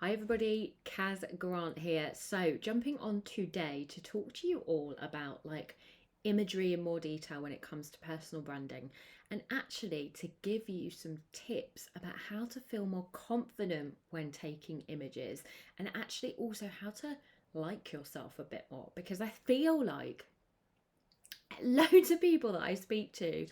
Hi everybody, Kaz Grant here. So jumping on today to talk to you all about imagery in more detail when it comes to personal branding, and actually to give you some tips about how to feel more confident when taking images, and actually also how to like yourself a bit more, because I feel like loads of people that I speak to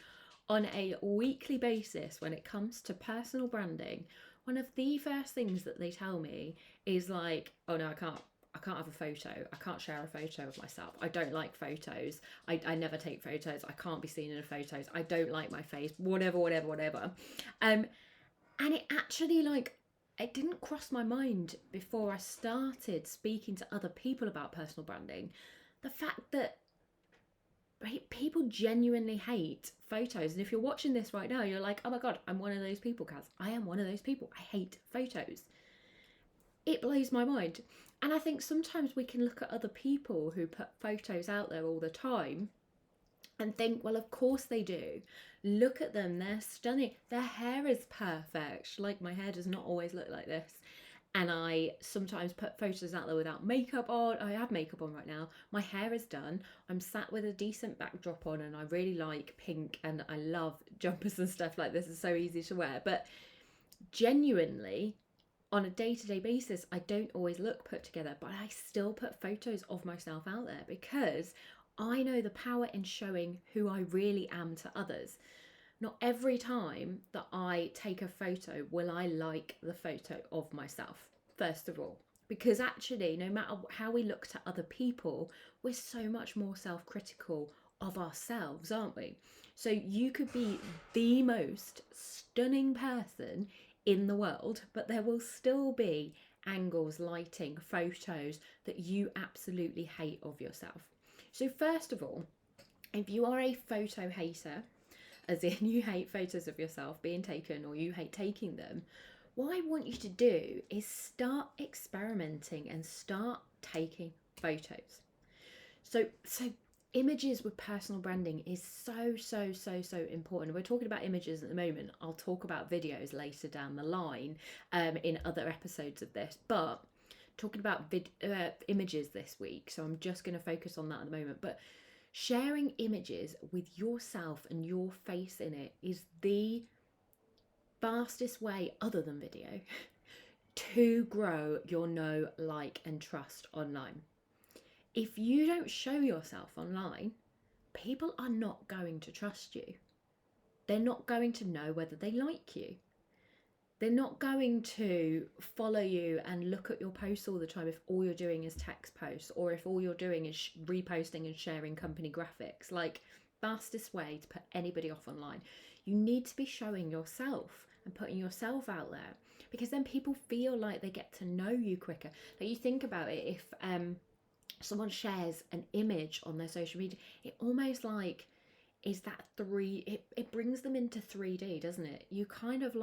on a weekly basis when it comes to personal branding, one of the first things that they tell me is like, oh no, I can't have a photo. I can't share a photo of myself. I don't like photos. I never take photos. I can't be seen in the photos. I don't like my face, whatever. Um, and it actually it didn't cross my mind before I started speaking to other people about personal branding. The fact that people genuinely hate photos, and if you're watching this right now, you're like, oh my god, I'm one of those people, Kaz. I am one of those people. I hate photos. It blows my mind. And I think sometimes we can look at other people who put photos out there all the time and think, well, of course they do. Look at them, they're stunning. Their hair is perfect. Like, my hair does not always look like this. And I sometimes put photos out there without makeup on. I have makeup on right now. My hair is done. I'm sat with a decent backdrop on, and I really like pink, and I love jumpers and stuff like this. It's so easy to wear. But genuinely, on a day-to-day basis, I don't always look put together, but I still put photos of myself out there because I know the power in showing who I really am to others. Not every time that I take a photo will I like the photo of myself, first of all. Because actually, no matter how we look to other people, we're so much more self critical of ourselves, aren't we? So you could be the most stunning person in the world, but there will still be angles, lighting, photos that you absolutely hate of yourself. So, first of all, if you are a photo hater, as in you hate photos of yourself being taken or you hate taking them, what I want you to do is start experimenting and start taking photos. So images with personal branding is so important. We're talking about images at the moment. I'll talk about videos later down the line in other episodes of this, but talking about images this week, so I'm just going to focus on that at the moment. But sharing images with yourself and your face in it is the fastest way, other than video, to grow your know, like, and trust online. If you don't show yourself online, people are not going to trust you. They're not going to know whether they like you. They're not going to follow you and look at your posts all the time if all you're doing is text posts, or if all you're doing is reposting and sharing company graphics. Fastest way to put anybody off online. You need to be showing yourself and putting yourself out there, because then people feel like they get to know you quicker. Like, you think about it, if someone shares an image on their social media, it almost like is that it brings them into 3D, doesn't it? You kind of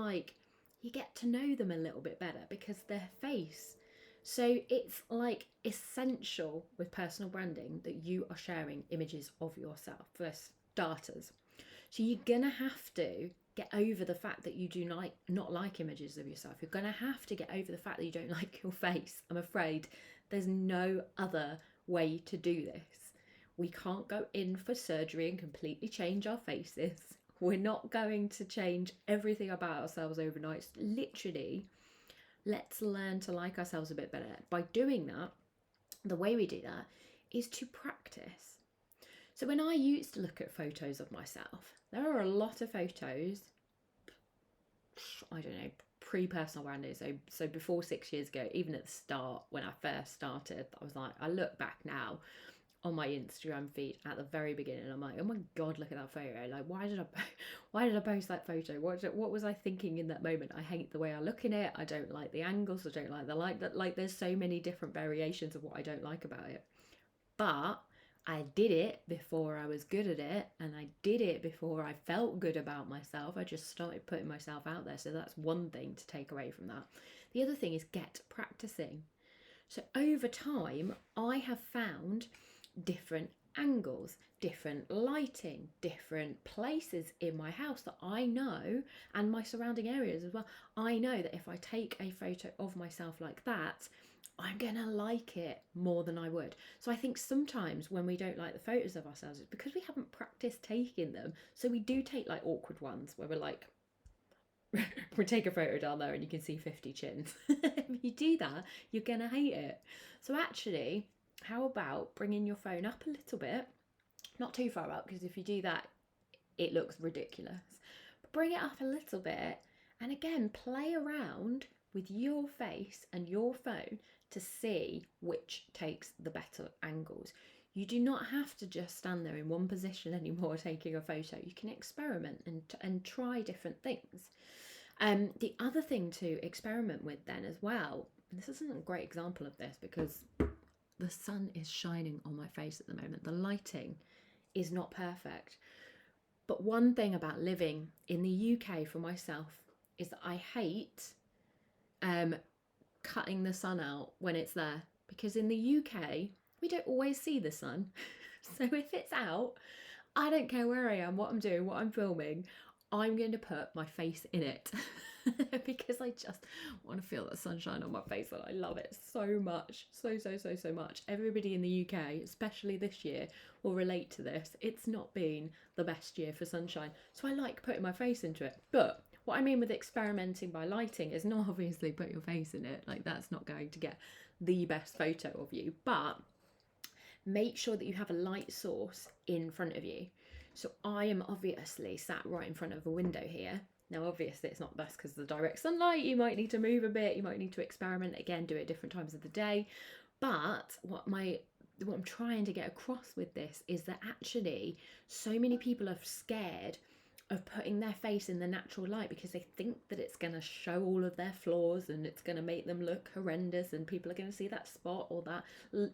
you get to know them a little bit better because their face. So it's essential with personal branding that you are sharing images of yourself for starters. So you're gonna have to get over the fact that you do not like images of yourself. You're gonna have to get over the fact that you don't like your face. I'm afraid there's no other way to do this. We can't go in for surgery and completely change our faces. We're not going to change everything about ourselves overnight. Literally, let's learn to like ourselves a bit better. By doing that, the way we do that is to practice. So when I used to look at photos of myself, there are a lot of photos, I don't know, pre-personal branding, so before 6 years ago, even at the start when I first started, I was like, I look back now on my Instagram feed at the very beginning, I'm like, oh my god, look at that photo. Like, why did I post that photo? What was I thinking in that moment? I hate the way I look in it. I don't like the angles. I don't like the light. That, like, there's so many different variations of what I don't like about it. But I did it before I was good at it, and I did it before I felt good about myself. I just started putting myself out there. So that's one thing to take away from that. The other thing is get practicing. So over time, I have found different angles, different lighting, different places in my house that I know, and my surrounding areas as well. I know that if I take a photo of myself like that, I'm gonna like it more than I would. So I think sometimes when we don't like the photos of ourselves, it's because we haven't practiced taking them. So we do take like awkward ones where we're like, we take a photo down there and you can see 50 chins. If you do that, you're gonna hate it. So actually, how about bringing your phone up a little bit, not too far up, because if you do that, it looks ridiculous. But bring it up a little bit, and again, play around with your face and your phone to see which takes the better angles. You do not have to just stand there in one position anymore taking a photo. You can experiment and try different things. The other thing to experiment with then as well, and this isn't a great example of this because the sun is shining on my face at the moment. The lighting is not perfect. But one thing about living in the UK for myself is that I hate cutting the sun out when it's there, because in the UK we don't always see the sun. So if it's out, I don't care where I am, what I'm doing, what I'm filming, I'm going to put my face in it because I just want to feel that sunshine on my face, and I love it so much. So much. Everybody in the UK, especially this year, will relate to this. It's not been the best year for sunshine. So I like putting my face into it. But what I mean with experimenting by lighting is not obviously put your face in it. Like, that's not going to get the best photo of you. But make sure that you have a light source in front of you. So I am obviously sat right in front of a window here. Now, obviously, it's not the best because of the direct sunlight. You might need to move a bit. You might need to experiment again, do it at different times of the day. But what I'm trying to get across with this is that actually so many people are scared of putting their face in the natural light because they think that it's going to show all of their flaws and it's going to make them look horrendous and people are going to see that spot or that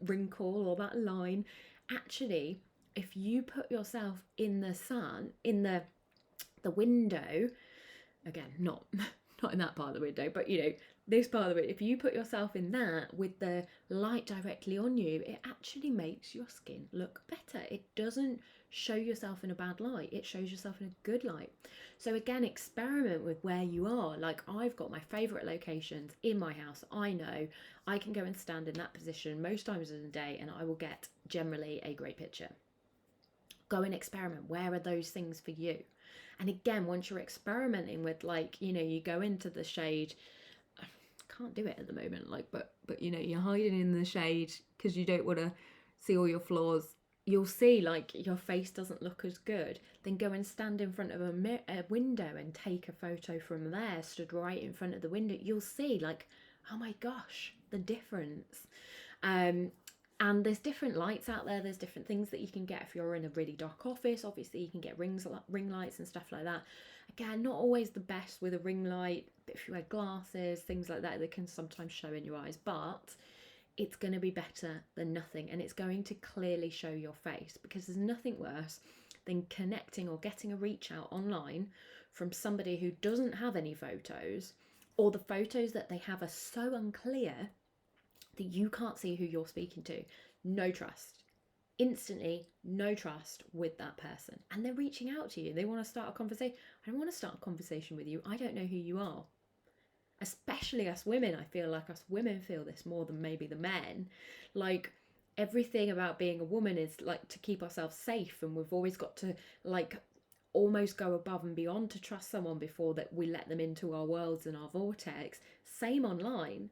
wrinkle or that line. Actually, if you put yourself in the sun, in the window, again, not in that part of the window, but this part of it, if you put yourself in that with the light directly on you, it actually makes your skin look better. It doesn't show yourself in a bad light, it shows yourself in a good light. So again, experiment with where you are. Like, I've got my favorite locations in my house. I know I can go and stand in that position most times of the day and I will get generally a great picture. Go and experiment. Where are those things for you? And again, once you're experimenting with, like, you go into the shade. I can't do it at the moment, like, but you're hiding in the shade because you don't want to see all your flaws. You'll see, like, your face doesn't look as good. Then go and stand in front of a window and take a photo from there, stood right in front of the window. You'll see, like, oh my gosh, the difference. And there's different lights out there. There's different things that you can get if you're in a really dark office. Obviously, you can get ring lights and stuff like that. Again, not always the best with a ring light. But if you wear glasses, things like that, they can sometimes show in your eyes. But it's going to be better than nothing. And it's going to clearly show your face, because there's nothing worse than connecting or getting a reach out online from somebody who doesn't have any photos, or the photos that they have are so unclear that you can't see who you're speaking to. No trust. Instantly, no trust with that person. And they're reaching out to you. They want to start a conversation. I don't want to start a conversation with you. I don't know who you are. Especially us women. I feel like us women feel this more than maybe the men. Like, everything about being a woman is like to keep ourselves safe. And we've always got to, like, almost go above and beyond to trust someone before that we let them into our worlds and our vortex. Same online.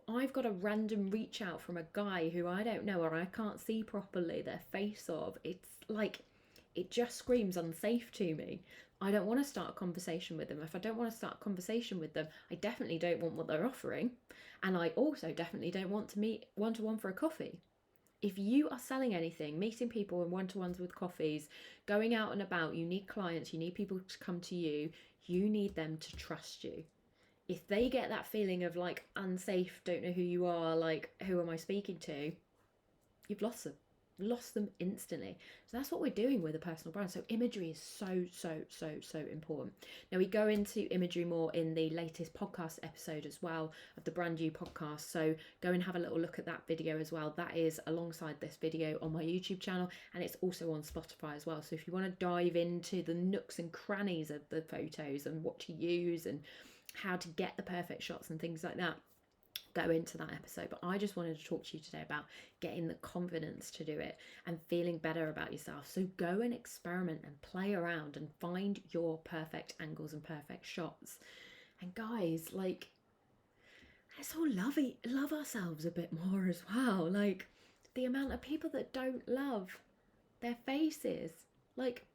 I've got a random reach out from a guy who I don't know or I can't see properly their face of, it's like, it just screams unsafe to me. I don't want to start a conversation with them. If I don't want to start a conversation with them, I definitely don't want what they're offering. And I also definitely don't want to meet one-to-one for a coffee. If you are selling anything, meeting people in one-to-ones with coffees, going out and about, you need clients, you need people to come to you, you need them to trust you. If they get that feeling of, like, unsafe, don't know who you are, like, who am I speaking to, you've lost them. lost them instantly. So that's what we're doing with a personal brand. So imagery is so important. Now we go into imagery more in the latest podcast episode as well of the Brand New podcast. So go and have a little look at that video as well. That is alongside this video on my YouTube channel, and it's also on Spotify as well. So if you want to dive into the nooks and crannies of the photos and what to use and how to get the perfect shots and things like that, go into that episode. But I just wanted to talk to you today about getting the confidence to do it and feeling better about yourself. So go and experiment and play around and find your perfect angles and perfect shots. And guys, like, let's all love ourselves a bit more as well. Like, the amount of people that don't love their faces, like,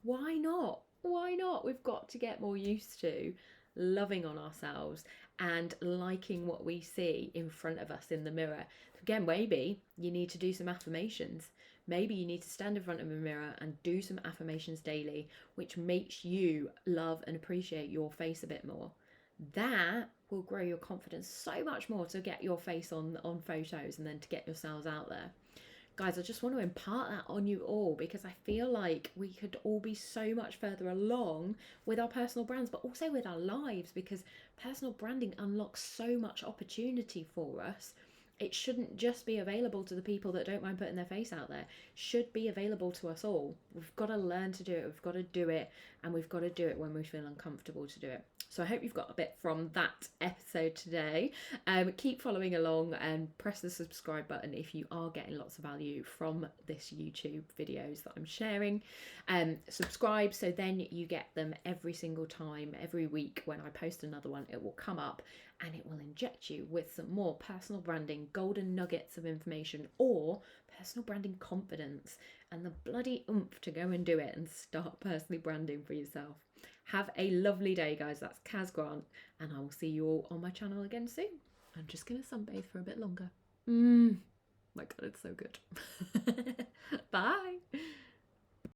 why not? Why not? We've got to get more used to loving on ourselves and liking what we see in front of us in the mirror. Again, maybe you need to do some affirmations. Maybe you need to stand in front of a mirror and do some affirmations daily, which makes you love and appreciate your face a bit more. That will grow your confidence so much more to get your face on photos and then to get yourselves out there. Guys, I just want to impart that on you all because I feel like we could all be so much further along with our personal brands, but also with our lives, because personal branding unlocks so much opportunity for us. It shouldn't just be available to the people that don't mind putting their face out there. It should be available to us all. We've got to learn to do it. We've got to do it, and we've got to do it when we feel uncomfortable to do it. So I hope you've got a bit from that episode today. Keep following along and press the subscribe button if you are getting lots of value from this YouTube videos that I'm sharing. Subscribe so then you get them every single time, every week when I post another one. It will come up and it will inject you with some more personal branding, golden nuggets of information, or personal branding confidence and the bloody oomph to go and do it and start personally branding for yourself. Have a lovely day, guys. That's Kaz Grant, and I will see you all on my channel again soon. I'm just going to sunbathe for a bit longer. My God, it's so good. Bye.